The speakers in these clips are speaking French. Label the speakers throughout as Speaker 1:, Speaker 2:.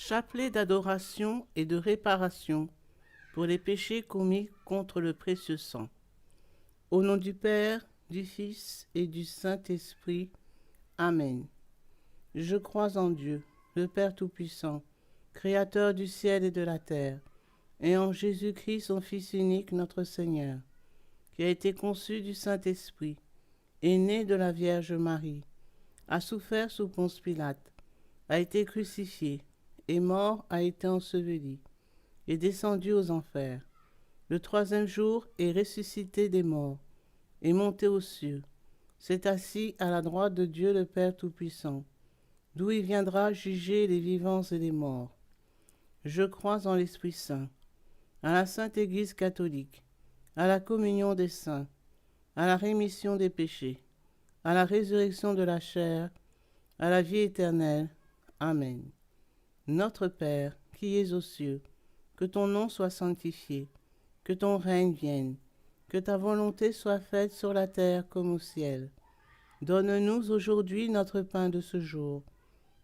Speaker 1: chapelet d'adoration et de réparation pour les péchés commis contre le précieux sang. Au nom du Père, du Fils et du Saint-Esprit. Amen. Je crois en Dieu, le Père Tout-Puissant, Créateur du ciel et de la terre, et en Jésus-Christ, son Fils unique, notre Seigneur, qui a été conçu du Saint-Esprit, est né de la Vierge Marie, a souffert sous Ponce Pilate, a été crucifié, est mort, a été enseveli, est descendu aux enfers. Le troisième jour est ressuscité des morts, est monté aux cieux, s'est assis à la droite de Dieu le Père Tout-Puissant, d'où il viendra juger les vivants et les morts. Je crois en l'Esprit Saint, à la Sainte Église catholique, à la communion des saints, à la rémission des péchés, à la résurrection de la chair, à la vie éternelle. Amen. Notre Père, qui es aux cieux, que ton nom soit sanctifié, que ton règne vienne, que ta volonté soit faite sur la terre comme au ciel. Donne-nous aujourd'hui notre pain de ce jour.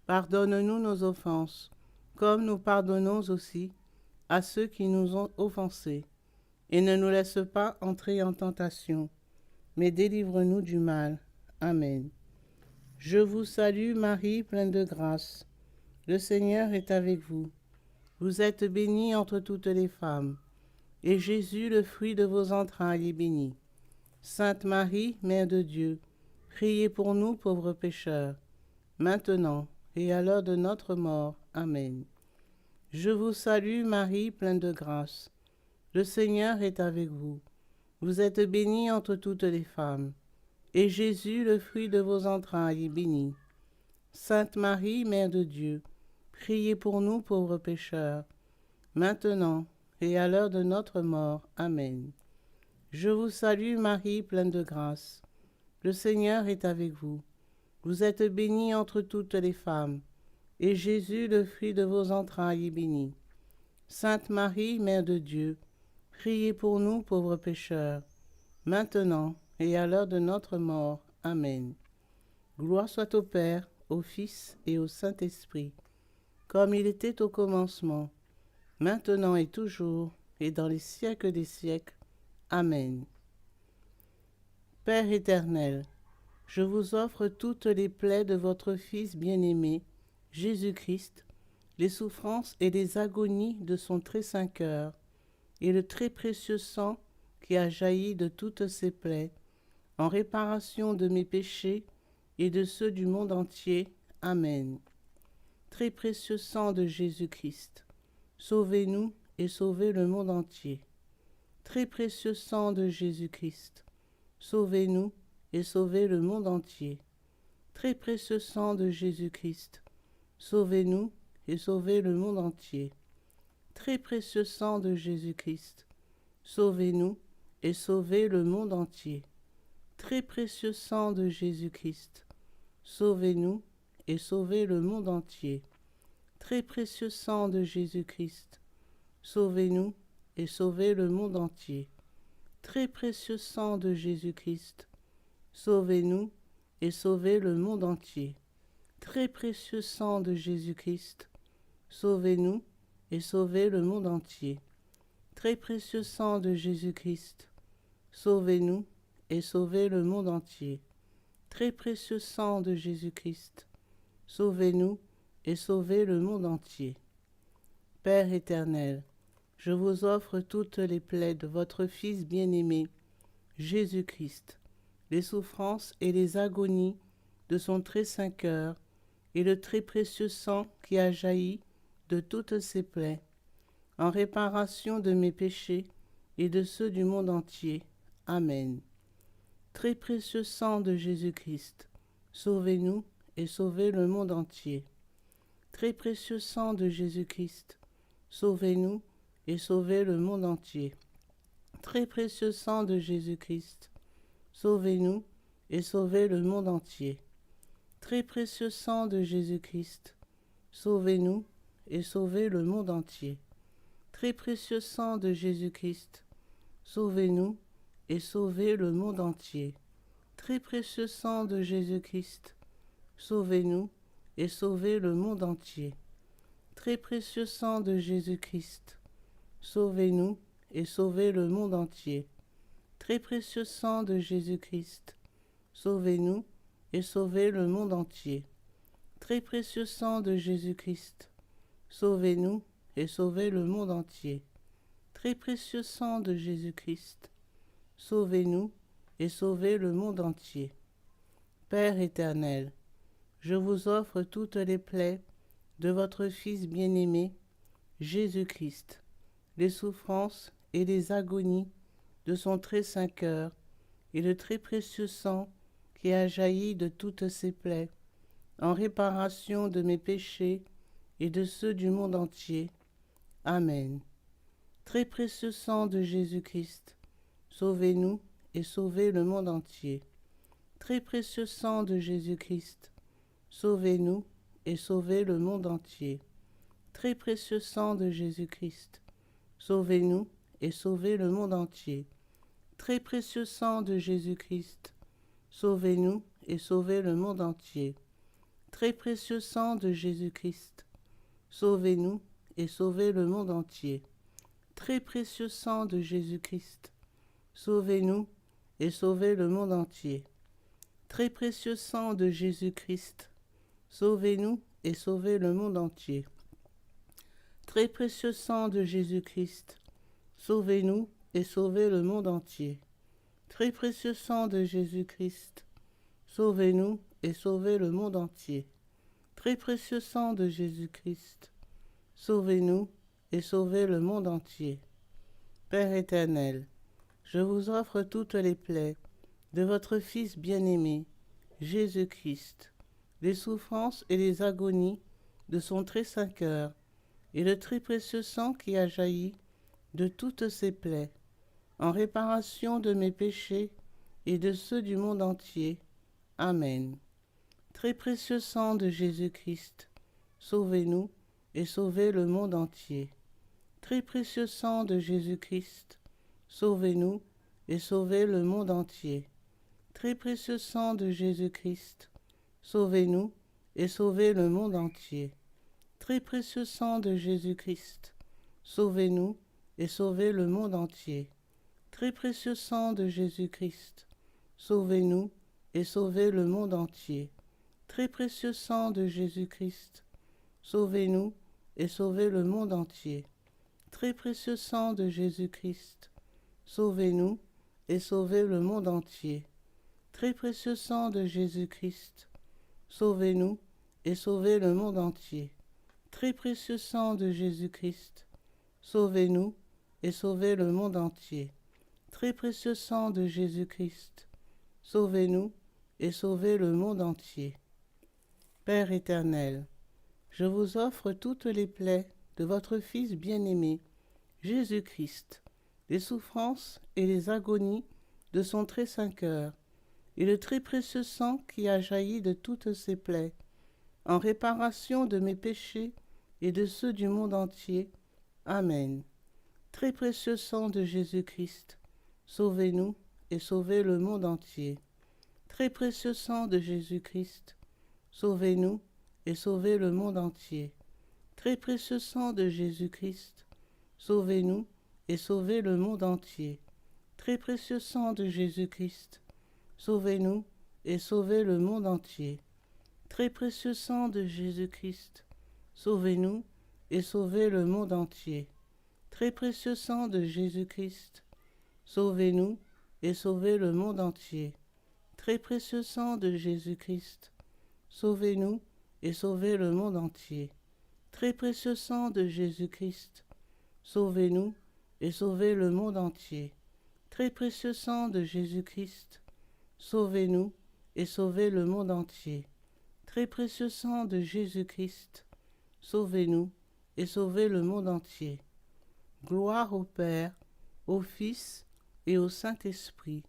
Speaker 1: Pardonne-nous nos offenses, comme nous pardonnons aussi à ceux qui nous ont offensés. Et ne nous laisse pas entrer en tentation, mais délivre-nous du mal. Amen. Je vous salue Marie, pleine de grâce. Le Seigneur est avec vous. Vous êtes bénie entre toutes les femmes, et Jésus, le fruit de vos entrailles, est béni. Sainte Marie, Mère de Dieu, priez pour nous pauvres pécheurs, maintenant et à l'heure de notre mort. Amen. Je vous salue Marie, pleine de grâce. Le Seigneur est avec vous. Vous êtes bénie entre toutes les femmes, et Jésus, le fruit de vos entrailles, est béni. Sainte Marie, Mère de Dieu, priez pour nous pauvres pécheurs, maintenant et à l'heure de notre mort. Amen. Je vous salue Marie, pleine de grâce. Le Seigneur est avec vous. Vous êtes bénie entre toutes les femmes, et Jésus, le fruit de vos entrailles, est béni. Sainte Marie, Mère de Dieu, priez pour nous pauvres pécheurs, maintenant et à l'heure de notre mort. Amen. Gloire soit au Père, au Fils et au Saint-Esprit, comme il était au commencement, maintenant et toujours, et dans les siècles des siècles. Amen. Père éternel, je vous offre toutes les plaies de votre Fils bien-aimé, Jésus-Christ, les souffrances et les agonies de son très saint cœur, et le très précieux sang qui a jailli de toutes ses plaies, en réparation de mes péchés et de ceux du monde entier. Amen. Très précieux sang de Jésus-Christ, sauvez-nous et sauvez le monde entier. Très précieux sang de Jésus-Christ, sauvez-nous et sauvez le monde entier. Très précieux sang de Jésus-Christ, sauvez-nous et sauvez le monde entier. Très précieux sang de Jésus-Christ, sauvez-nous et sauvez le monde entier. Très précieux sang de Jésus-Christ, sauvez-nous et sauvez le monde entier. Très précieux sang de Jésus-Christ, sauvez-nous et sauvez le monde entier. Très précieux sang de Jésus-Christ, sauvez-nous et sauvez le monde entier. Très précieux sang de Jésus-Christ, sauvez-nous et sauvez le monde entier. Très précieux sang de Jésus-Christ, sauvez-nous et sauvez le monde entier. Très précieux sang de Jésus-Christ, sauvez-nous et sauvez le monde entier. Père éternel, je vous offre toutes les plaies de votre Fils bien-aimé, Jésus-Christ, les souffrances et les agonies de son très saint cœur, et le très précieux sang qui a jailli de toutes ses plaies, en réparation de mes péchés et de ceux du monde entier. Amen. Très précieux sang de Jésus-Christ, sauvez-nous et sauvez le monde entier. Très précieux sang de Jésus-Christ, sauvez-nous et sauvez le monde entier. Très précieux sang de Jésus-Christ, sauvez-nous et sauvez le monde entier. Très précieux sang de Jésus-Christ, sauvez-nous et sauvez le monde entier. Très précieux sang de Jésus-Christ, sauvez-nous et sauvez le monde entier. Très précieux sang de Jésus-Christ, sauvez-nous et sauvez le monde entier. très précieux sang de Jésus-Christ, sauvez-nous et sauvez le monde entier. Très précieux sang de Jésus-Christ, sauvez-nous et sauvez le monde entier. Très précieux sang de Jésus-Christ, sauvez-nous et sauvez le monde entier. Très précieux sang de Jésus-Christ, sauvez-nous et sauvez le monde entier. Père éternel, je vous offre toutes les plaies de votre Fils bien-aimé, Jésus-Christ, les souffrances et les agonies de son très saint cœur et le très précieux sang qui a jailli de toutes ses plaies, en réparation de mes péchés et de ceux du monde entier. Amen. Très précieux sang de Jésus-Christ, sauvez-nous et sauvez le monde entier. Très précieux sang de Jésus-Christ, sauvez-nous et sauvez le monde entier. Très précieux sang de Jésus-Christ, sauvez-nous et sauvez le monde entier. Très précieux sang de Jésus-Christ, sauvez-nous et sauvez le monde entier. Très précieux sang de Jésus-Christ, sauvez-nous et sauvez le monde entier. Très précieux sang de Jésus-Christ, sauvez-nous et sauvez le monde entier. Très précieux sang de Jésus-Christ, sauvez-nous et sauvez le monde entier. Très précieux sang de Jésus-Christ, sauvez-nous et sauvez le monde entier. Très précieux sang de Jésus-Christ, sauvez-nous et sauvez le monde entier. Très précieux sang de Jésus-Christ, sauvez-nous et sauvez le monde entier. Père éternel, je vous offre toutes les plaies de votre Fils bien-aimé, Jésus-Christ, les souffrances et les agonies de son très saint cœur, et le très précieux sang qui a jailli de toutes ses plaies, en réparation de mes péchés et de ceux du monde entier. Amen. Très précieux sang de Jésus-Christ, sauvez-nous et sauvez le monde entier. Très précieux sang de Jésus-Christ, sauvez-nous et sauvez le monde entier. Très précieux sang de Jésus-Christ, sauvez-nous et sauvez le monde entier. Très précieux sang de Jésus-Christ, sauvez-nous et sauvez le monde entier. Très précieux sang de Jésus-Christ, sauvez-nous et sauvez le monde entier. Très précieux sang de Jésus-Christ, sauvez-nous et sauvez le monde entier. Très précieux sang de Jésus-Christ, sauvez-nous et sauvez le monde entier. Très précieux sang de Jésus-Christ, sauvez-nous et sauvez le monde entier. Très précieux sang de Jésus-Christ, sauvez-nous et sauvez le monde entier. Très précieux sang de Jésus-Christ, sauvez-nous et sauvez le monde entier. Père éternel, je vous offre toutes les plaies de votre Fils bien-aimé, Jésus-Christ, les souffrances et les agonies de son très saint cœur, et le très précieux sang qui a jailli de toutes ses plaies, en réparation de mes péchés et de ceux du monde entier. Amen. Très précieux sang de Jésus-Christ, sauvez-nous et sauvez le monde entier. Très précieux sang de Jésus-Christ, sauvez-nous et sauvez le monde entier. Très précieux sang de Jésus-Christ, sauvez-nous et sauvez le monde entier. Très précieux sang de Jésus-Christ, sauvez-nous et sauvez le monde entier. Très précieux sang de Jésus-Christ, sauvez-nous et sauvez le monde entier. Très précieux sang de Jésus-Christ, sauvez-nous et sauvez le monde entier. Très précieux sang de Jésus-Christ, sauvez-nous et sauvez le monde entier. Très précieux sang de Jésus-Christ, sauvez-nous et sauvez le monde entier. Très précieux sang de Jésus-Christ, sauvez-nous et sauvez le monde entier. Très précieux sang de Jésus-Christ, sauvez-nous et sauvez le monde entier. Gloire au Père, au Fils et au Saint-Esprit,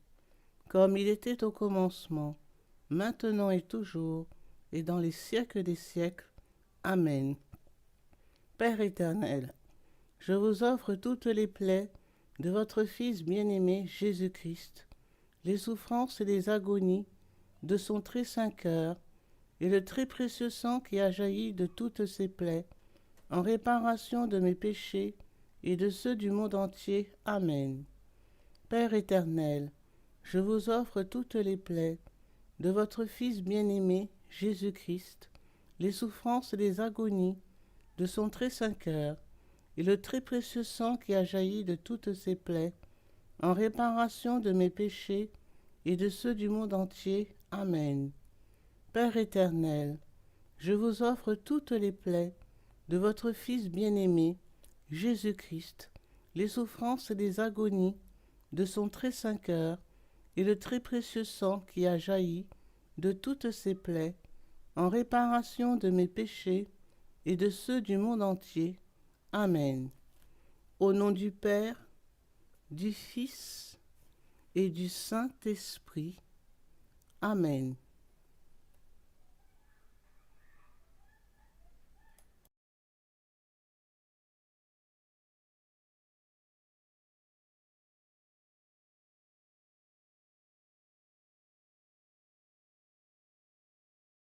Speaker 1: comme il était au commencement, maintenant et toujours, et dans les siècles des siècles. Amen. Père éternel, je vous offre toutes les plaies de votre Fils bien-aimé Jésus-Christ, les souffrances et les agonies de son très saint cœur, et le très précieux sang qui a jailli de toutes ses plaies, en réparation de mes péchés et de ceux du monde entier. Amen. Père éternel, je vous offre toutes les plaies de votre Fils bien-aimé, Jésus-Christ, les souffrances et les agonies de son très saint cœur, et le très précieux sang qui a jailli de toutes ses plaies, en réparation de mes péchés et de ceux du monde entier. Amen. Père éternel, je vous offre toutes les plaies de votre Fils bien-aimé, Jésus-Christ, les souffrances et les agonies de son très saint cœur, et le très précieux sang qui a jailli de toutes ses plaies, en réparation de mes péchés et de ceux du monde entier. Amen. Au nom du Père, du Fils et du Saint-Esprit. Amen.